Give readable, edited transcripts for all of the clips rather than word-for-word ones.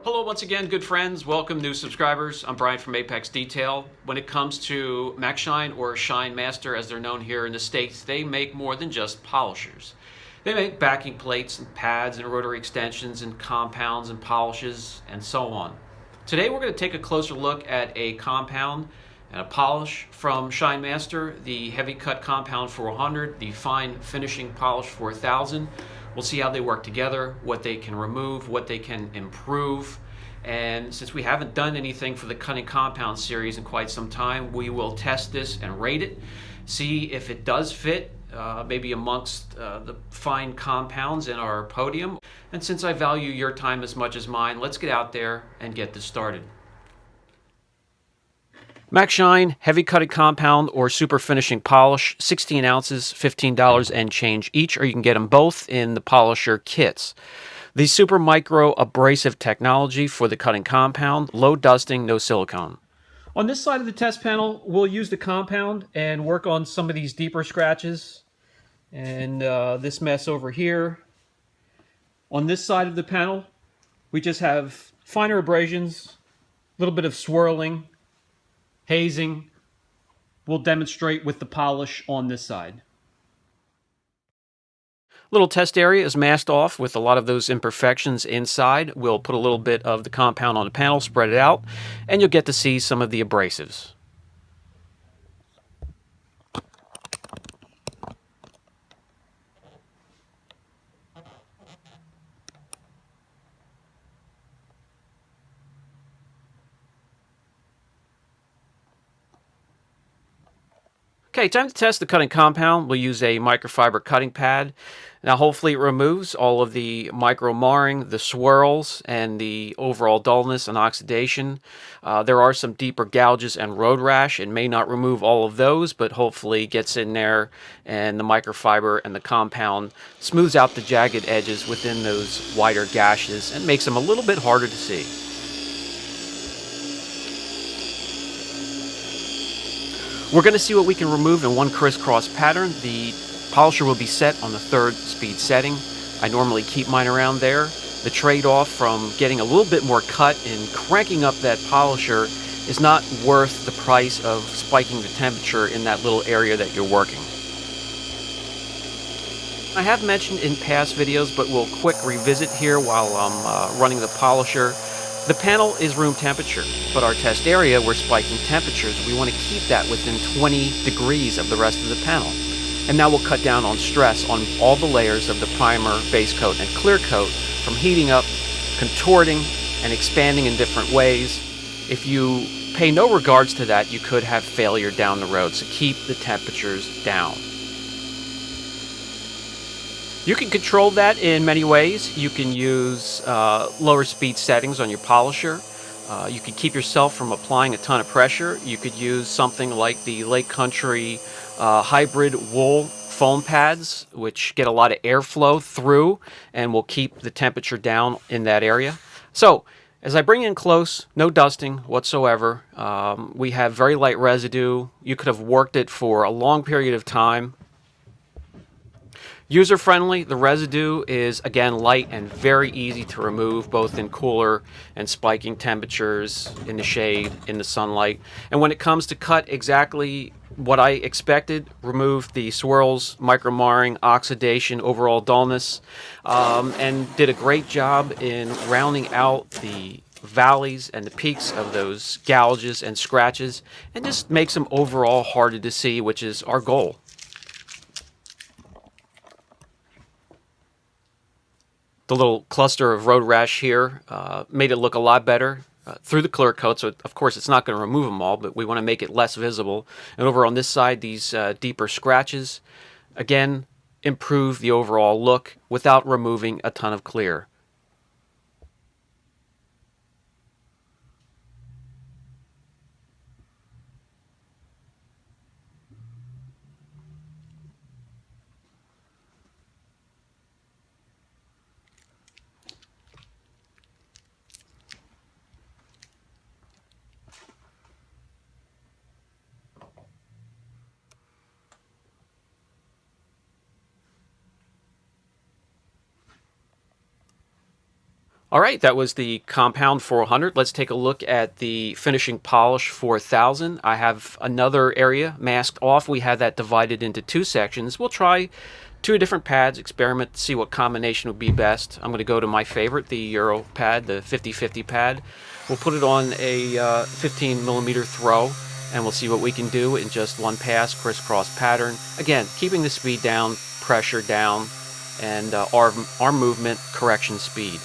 Hello once again, good friends. Welcome new subscribers. I'm Brian from Apex Detail. When it comes to MaxShine or ShineMaster as they're known here in the States, they make more than just polishers. They make backing plates and pads and rotary extensions and compounds and polishes and so on. Today we're going to take a closer look at a compound and a polish from ShineMaster, the heavy cut compound 400, the fine finishing polish 4000. We'll see how they work together, what they can remove, what they can improve. And since we haven't done anything for the cutting compound series in quite some time, we will test this and rate it, see if it does fit, maybe amongst the fine compounds in our podium. And since I value your time as much as mine, let's get out there and get this started. MaxShine Heavy Cutting Compound or Super Finishing Polish, 16 ounces, $15 and change each, or you can get them both in the polisher kits. The Super Micro Abrasive technology for the cutting compound, low dusting, no silicone. On this side of the test panel, we'll use the compound and work on some of these deeper scratches and this mess over here. On this side of the panel, we just have finer abrasions, a little bit of swirling, hazing. We'll demonstrate with the polish on this side. Little test area is masked off with a lot of those imperfections inside. We'll put a little bit of the compound on the panel, spread it out, and you'll get to see some of the abrasives. Okay, time to test the cutting compound. We'll use a microfiber cutting pad. Now hopefully it removes all of the micro marring, the swirls, and the overall dullness and oxidation. There are some deeper gouges and road rash. It may not remove all of those, but hopefully gets in there and the microfiber and the compound smooths out the jagged edges within those wider gashes and makes them a little bit harder to see. We're going to see what we can remove in one crisscross pattern. The polisher will be set on the 3rd speed setting. I normally keep mine around there. The trade-off from getting a little bit more cut and cranking up that polisher is not worth the price of spiking the temperature in that little area that you're working. I have mentioned in past videos, but we'll quick revisit here while I'm running the polisher. The panel is room temperature, but our test area, we're spiking temperatures. We want to keep that within 20 degrees of the rest of the panel. And now we'll cut down on stress on all the layers of the primer, base coat, and clear coat from heating up, contorting, and expanding in different ways. If you pay no regards to that, you could have failure down the road, so keep the temperatures down. You can control that in many ways. You can use lower speed settings on your polisher. You can keep yourself from applying a ton of pressure. You could use something like the Lake Country hybrid wool foam pads, which get a lot of airflow through and will keep the temperature down in that area. So as I bring in close, no dusting whatsoever. We have very light residue. You could have worked it for a long period of time. User-friendly, the residue is, again, light and very easy to remove, both in cooler and spiking temperatures, in the shade, in the sunlight. And when it comes to cut exactly what I expected, remove the swirls, micro-marring, oxidation, overall dullness, and did a great job in rounding out the valleys and the peaks of those gouges and scratches, and just makes them overall harder to see, which is our goal. The little cluster of road rash here made it look a lot better through the clear coat. So of course it's not going to remove them all, but we want to make it less visible. And over on this side, these deeper scratches, again, improve the overall look without removing a ton of clear. All right, that was the Compound 400. Let's take a look at the Finishing Polish 4000. I have another area masked off. We have that divided into two sections. We'll try two different pads, experiment, see what combination would be best. I'm going to go to my favorite, the Euro pad, the 50/50 pad. We'll put it on a 15 millimeter throw, and we'll see what we can do in just one pass, crisscross pattern. Again, keeping the speed down, pressure down, and arm movement, correction speed.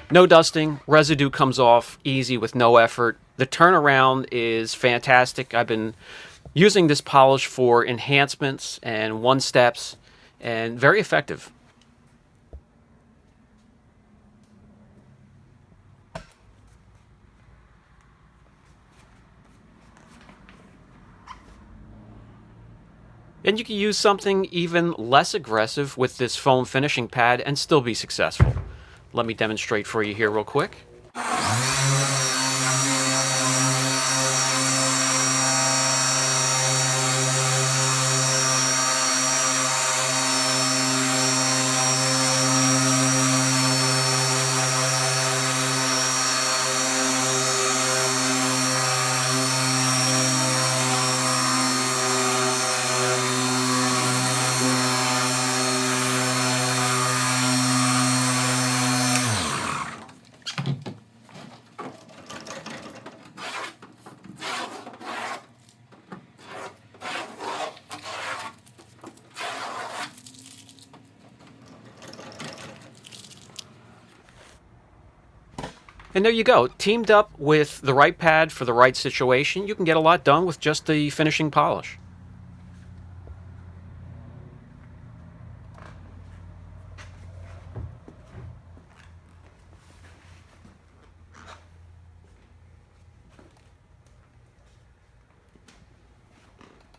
No dusting, residue comes off easy with no effort. The turnaround is fantastic. I've been using this polish for enhancements and one-steps, and very effective. And you can use something even less aggressive with this foam finishing pad and still be successful. Let me demonstrate for you here real quick. And there you go. Teamed up with the right pad for the right situation, you can get a lot done with just the finishing polish.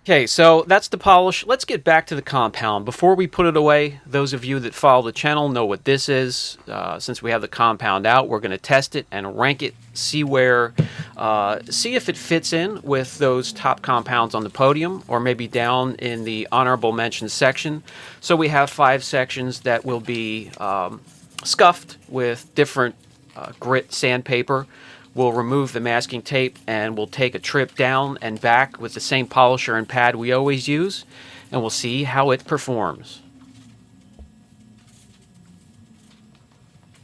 Okay, so that's the polish. Let's get back to the compound. Before we put it away, those of you that follow the channel know what this is. Since we have the compound out, we're going to test it and rank it, see if it fits in with those top compounds on the podium, or maybe down in the honorable mention section. So we have 5 sections that will be scuffed with different grit sandpaper. We'll remove the masking tape and we'll take a trip down and back with the same polisher and pad we always use, and we'll see how it performs.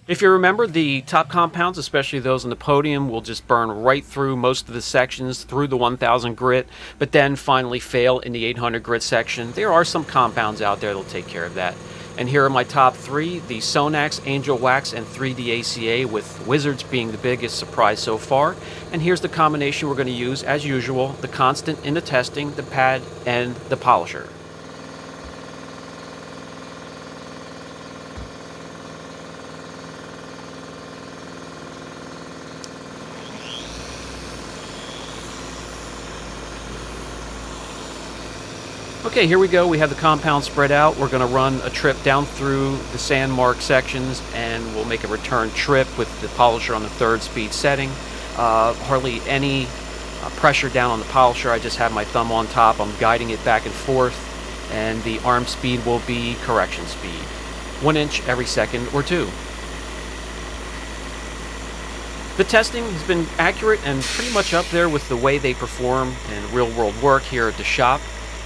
If you remember, the top compounds, especially those on the podium, will just burn right through most of the sections through the 1000 grit, but then finally fail in the 800 grit section. There are some compounds out there that'll take care of that. And here are my top 3, the Sonax, Angel Wax, and 3D ACA, with Wizards being the biggest surprise so far. And here's the combination we're going to use, as usual, the constant in the testing, the pad, and the polisher. Okay, here we go. We have the compound spread out. We're going to run a trip down through the sand mark sections, and we'll make a return trip with the polisher on the 3rd speed setting. Hardly any pressure down on the polisher. I just have my thumb on top. I'm guiding it back and forth, and the arm speed will be correction speed. 1 inch every second or 2. The testing has been accurate and pretty much up there with the way they perform in real-world work here at the shop.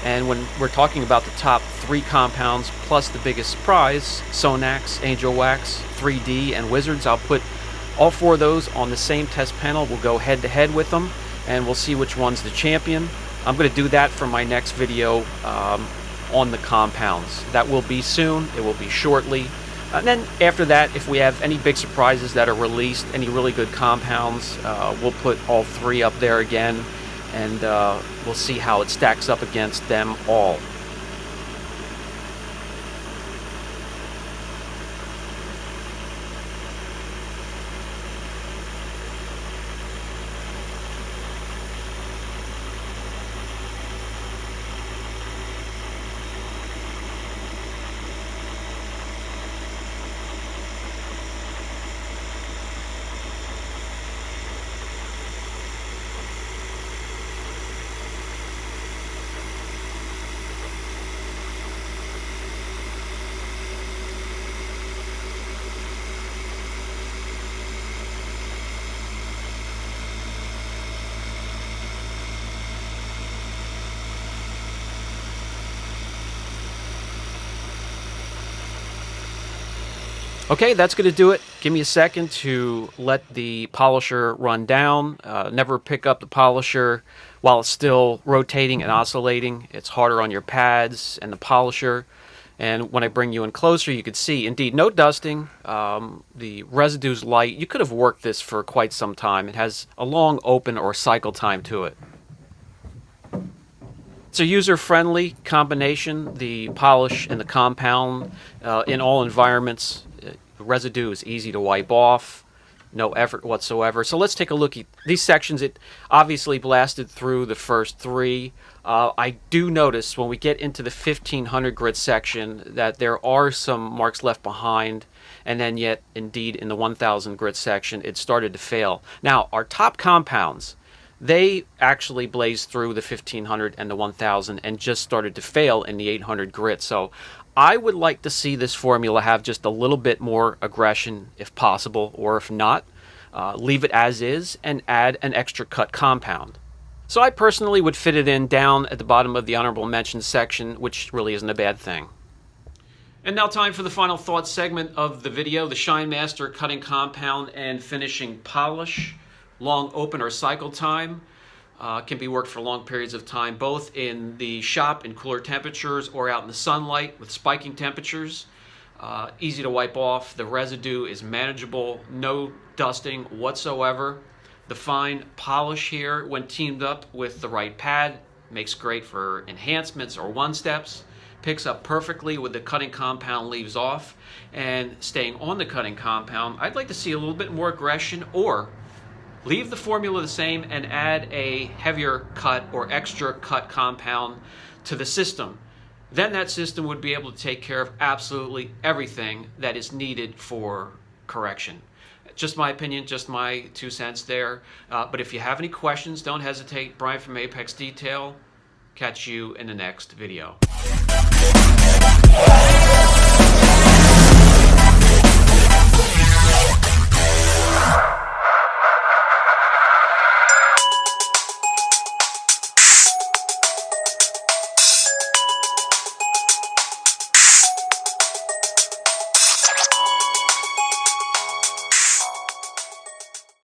And when we're talking about the top 3 compounds plus the biggest surprise, Sonax, Angel Wax, 3D, and Wizards, I'll put all 4 of those on the same test panel. We'll go head-to-head with them, and we'll see which one's the champion. I'm going to do that for my next video on the compounds. That will be soon. It will be shortly. And then after that, if we have any big surprises that are released, any really good compounds, we'll put all 3 up there again, and we'll see how it stacks up against them all. Okay, that's going to do it. Give me a second to let the polisher run down. Never pick up the polisher while it's still rotating and oscillating. It's harder on your pads and the polisher. And when I bring you in closer, you can see, indeed, no dusting. The residue's light. You could have worked this for quite some time. It has a long open or cycle time to it. It's a user-friendly combination, the polish and the compound, in all environments. The residue is easy to wipe off, no effort whatsoever. So let's take a look at these sections. It obviously blasted through the first 3. I do notice when we get into the 1500 grit section that there are some marks left behind, and then yet indeed in the 1000 grit section it started to fail. Now our top compounds, they actually blazed through the 1500 and the 1000 and just started to fail in the 800 grit. So I would like to see this formula have just a little bit more aggression if possible, or if not, leave it as is and add an extra cut compound. So I personally would fit it in down at the bottom of the honorable mention section, which really isn't a bad thing. And now time for the final thoughts segment of the video, the ShineMaster cutting compound and finishing polish. Long open or cycle time can be worked for long periods of time, both in the shop in cooler temperatures or out in the sunlight with spiking temperatures. Easy to wipe off. The residue is manageable, no dusting whatsoever. The fine polish here, when teamed up with the right pad, makes great for enhancements or one-steps. Picks up perfectly with the cutting compound leaves off. And staying on the cutting compound, I'd like to see a little bit more aggression, or leave the formula the same and add a heavier cut or extra cut compound to the system. Then that system would be able to take care of absolutely everything that is needed for correction. Just my opinion, just my 2 cents there. But if you have any questions, don't hesitate. Brian from Apex Detail. Catch you in the next video.